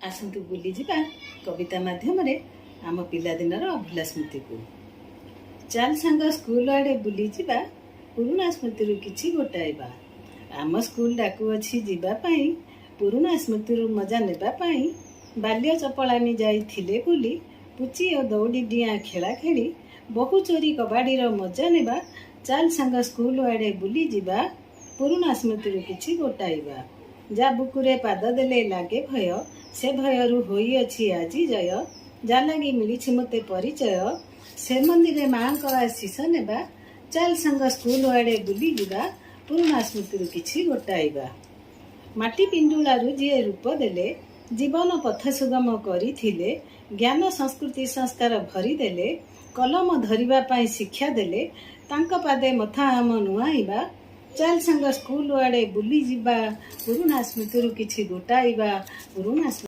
आसतु बुली जिबा कविता माध्यम आम पिलादिनर अभुला स्मृति को। चल सांग स्कूल आड़े बुली जिबा पुराना स्मृति किछि गोटाइबा। आम स्कूल डाकू अछि जिबा पई पुराना स्मृति मजा नेबा पई। बाल्य चपलानी जाइथिले बुली पुची और दौड़ी डिया खेला खेली बहु चोरी कबाड़ी मजा नेबा। चल सांग स्कूल आड़े बुली जिबा पुराना स्मृति किछि गोटाइबा। जा बुकुरे पाद देले लागे भय से भयरु होई अछि आजी जय। जा लगी मिली मते परिचय से मंदिर माँ आशीष नेबा। चल सांग स्कूल आड़े बुली जिबा पुराना स्मृति किछि गोटाइबा। माटी पिंडुलारू जी रूप देले जीवन पथ सुगम करिथिले। ज्ञान संस्कृति संस्कार भरी देले कलम धरिबा पाई शिक्षा देले तांका पादे मथा आम नुआइबा। चल सांग स्कूल आड़े बुली जिबा पुराना स्मृति किछि गोटाइबा। पुराना